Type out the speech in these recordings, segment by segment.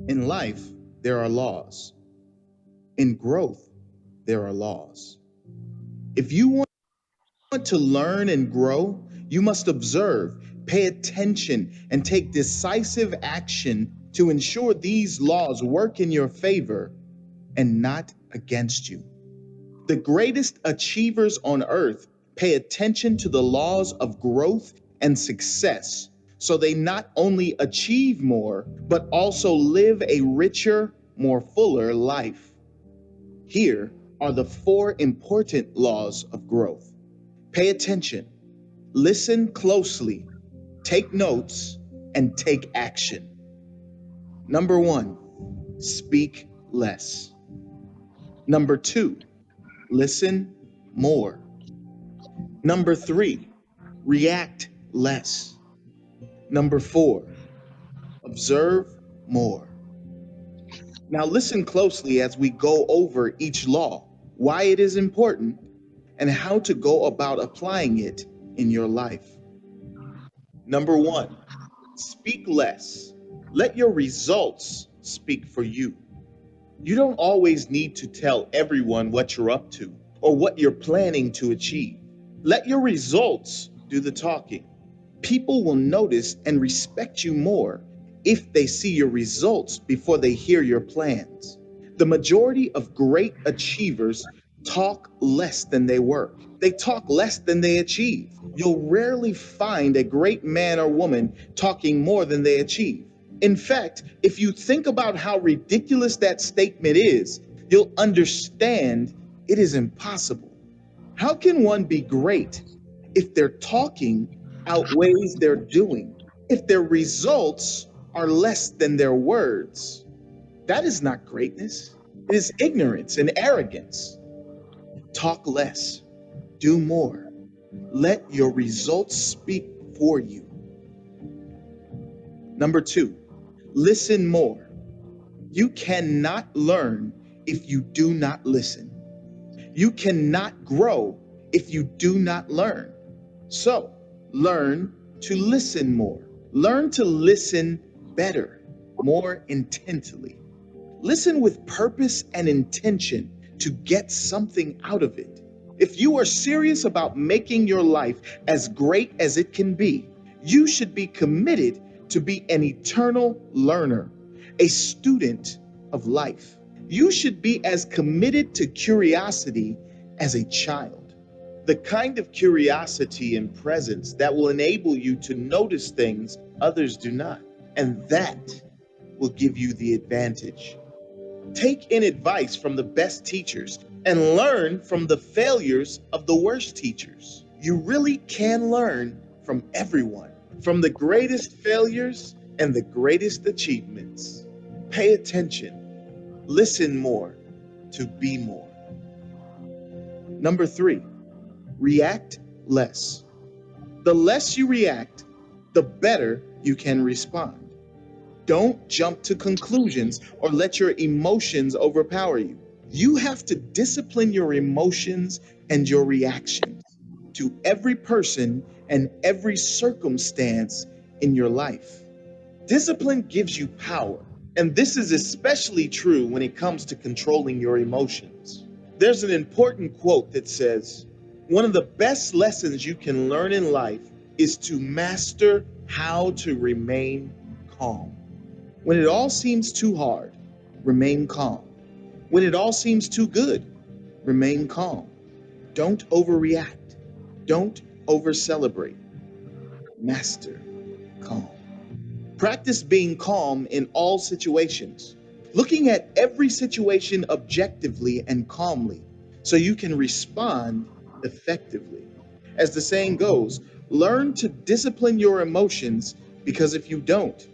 In life, there are laws. In growth, there are laws. If you want to learn and grow, you must observe, pay attention, and take decisive action to ensure these laws work in your favor and not against you. The greatest achievers on earth pay attention to the laws of growth and success so they not only achieve more, but also live a richer, more fuller life. Here are the four important laws of growth. Pay attention, listen closely, take notes, and take action. Number one, speak less. Number two, listen more. Number three, react less. Number four, observe more. Now, listen closely as we go over each law, why it is important, and how to go about applying it in your life. Number one, speak less. Let your results speak for you. You don't always need to tell everyone what you're up to or what you're planning to achieve. Let your results do the talking. People will notice and respect you more if they see your results before they hear your plans. The majority of great achievers talk less than they work. They talk less than they achieve. You'll rarely find a great man or woman talking more than they achieve. In fact, if you think about how ridiculous that statement is, you'll understand it is impossible. How can one be great if their talking outweighs their doing? If their results are less than their words? That is not greatness. It is ignorance and arrogance. Talk less, do more. Let your results speak for you. Number two, listen more. You cannot learn if you do not listen. You cannot grow if you do not learn. So, learn to listen more. Learn to listen better, more intently. Listen with purpose and intention to get something out of it. If you are serious about making your life as great as it can be, you should be committed to be an eternal learner, a student of life. You should be as committed to curiosity as a child. The kind of curiosity and presence that will enable you to notice things others do not. And that will give you the advantage. Take in advice from the best teachers and learn from the failures of the worst teachers. You really can learn from everyone, from the greatest failures and the greatest achievements. Pay attention, listen more to be more. Number three, react less. The less you react, the better you can respond. Don't jump to conclusions or let your emotions overpower you. You have to discipline your emotions and your reactions to every person and every circumstance in your life. Discipline gives you power, and this is especially true when it comes to controlling your emotions. There's an important quote that says, one of the best lessons you can learn in life is to master how to remain calm. When it all seems too hard, remain calm. When it all seems too good, remain calm. Don't overreact. Don't over-celebrate. Master calm. Practice being calm in all situations, looking at every situation objectively and calmly so you can respond effectively. As the saying goes, learn to discipline your emotions because if you don't,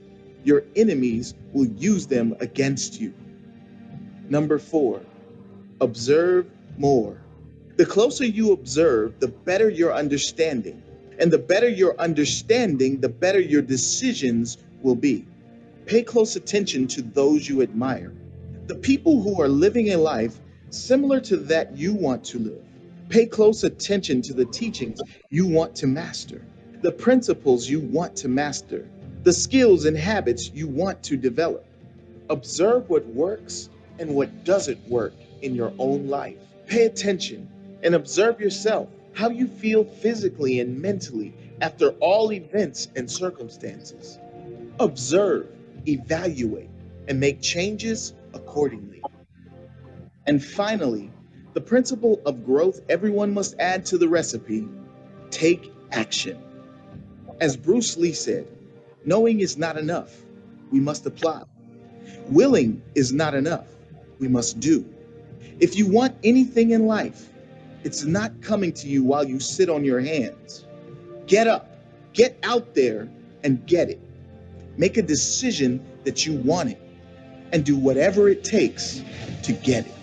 your enemies will use them against you. Number four, observe more. The closer you observe, the better your understanding. And the better your understanding, the better your decisions will be. Pay close attention to those you admire, the people who are living a life similar to that you want to live. Pay close attention to the teachings you want to master, the principles you want to master, the skills and habits you want to develop. Observe what works and what doesn't work in your own life. Pay attention and observe yourself, how you feel physically and mentally after all events and circumstances. Observe, evaluate, and make changes accordingly. And finally, the principle of growth everyone must add to the recipe: take action. As Bruce Lee said, knowing is not enough, we must apply. Willing is not enough, we must do. If you want anything in life, it's not coming to you while you sit on your hands. Get up, get out there, and get it. Make a decision that you want it, and do whatever it takes to get it.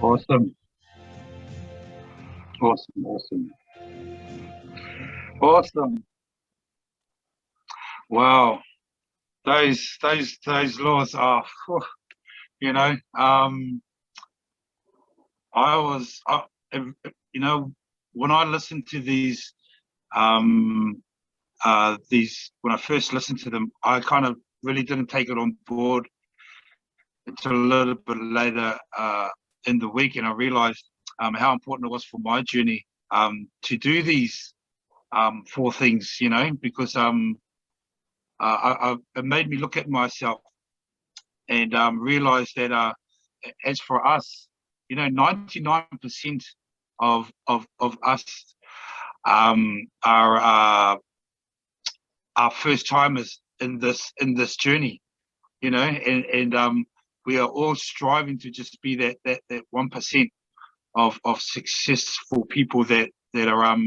Awesome, awesome, awesome, awesome. Wow, those laws are, phew, you know, I was, you know, when I listened to um, when I first listened to them, I kind of really didn't take it on board until a little bit later in the week, and I realized how important it was for my journey to do these four things, you know, because it made me look at myself and realize that as for us, you know, 99% of us are first timers in this journey, you know, and we are all striving to just be that 1% of successful people that are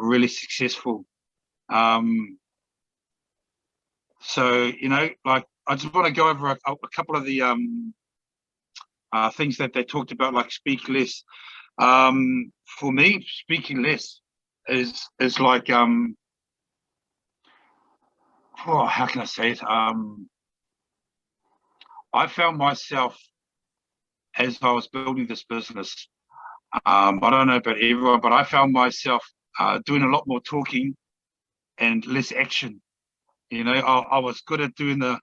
really successful. Um, so you know, like I just want to go over a couple of the things that they talked about, like speak less. For me, speaking less is like oh, how can I say it? I found myself as I was building this business. I don't know about everyone, but I found myself doing a lot more talking and less action. You know, I was good at doing the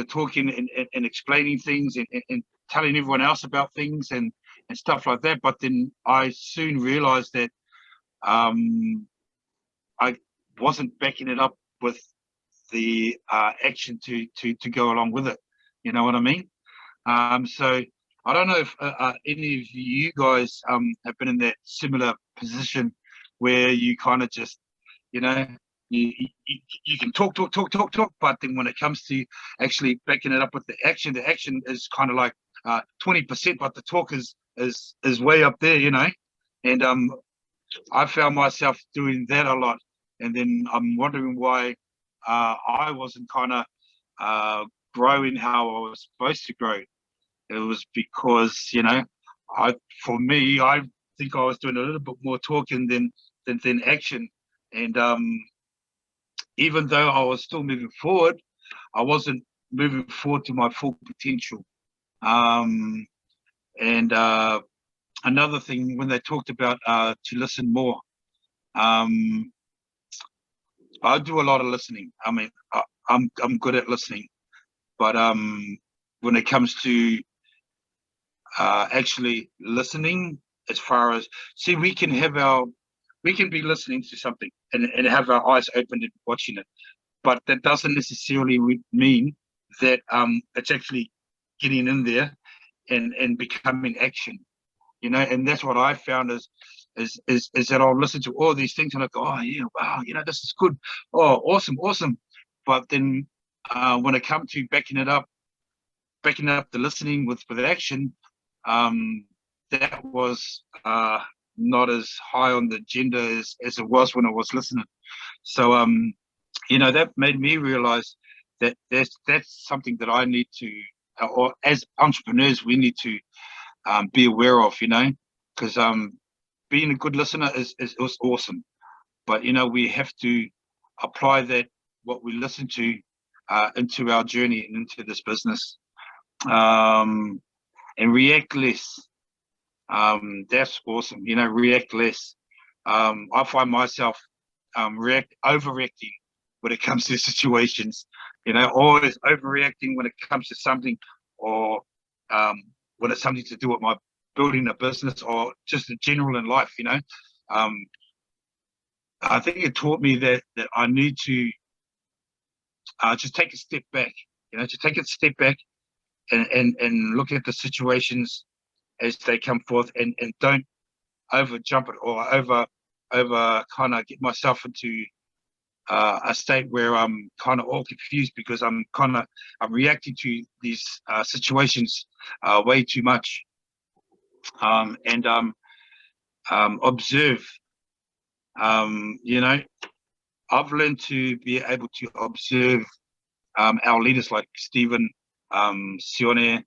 talking and explaining things and telling everyone else about things and stuff like that. But then I soon realized that I wasn't backing it up with the action to go along with it. You know what I mean? So I don't know if any of you guys have been in that similar position where you kind of just, you know, you can talk, but then when it comes to actually backing it up with the action is kind of like 20%, but the talk is way up there, you know. And I found myself doing that a lot, and then I'm wondering why I wasn't kind of growing how I was supposed to grow. It was because, you know, for me, I think I was doing a little bit more talking than action, and even though I was still moving forward, I wasn't moving forward to my full potential. Um, and another thing, when they talked about to listen more, um, I do a lot of listening. I mean, I'm good at listening, but when it comes to actually listening, as far as see, we can be listening to something and have our eyes open and watching it, but that doesn't necessarily mean that it's actually getting in there and becoming action, you know. And that's what I found is that I'll listen to all these things and I go, oh yeah, wow, you know, this is good, oh awesome, but then when it comes to backing up the listening with action, um, that was not as high on the agenda as it was when I was listening. So you know, that made me realize that that's something that I need to, or as entrepreneurs, we need to be aware of, you know, because being a good listener is awesome, but you know, we have to apply that, what we listen to, into our journey and into this business, and react less. That's awesome. React less. I find myself overreacting when it comes to situations. Always overreacting when it comes to something, or when it's something to do with my building a business, or just in general in life. I think it taught me that I need to just take a step back. To take a step back and look at the situations as they come forth, and don't over jump it, or over kind of get myself into a state where I'm kind of all confused, because I'm reacting to these situations way too much, and observe. I've learned to be able to observe our leaders like Stephen, Sione,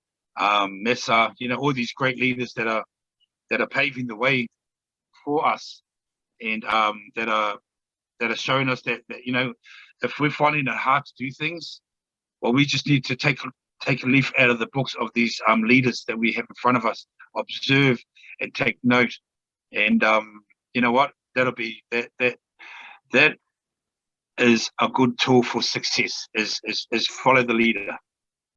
Mesa, all these great leaders that are paving the way for us, and that are showing us that if we're finding it hard to do things, well, we just need to take a leaf out of the books of these leaders that we have in front of us, observe and take note, and you know what? That'll be that is a good tool for success. Is follow the leader.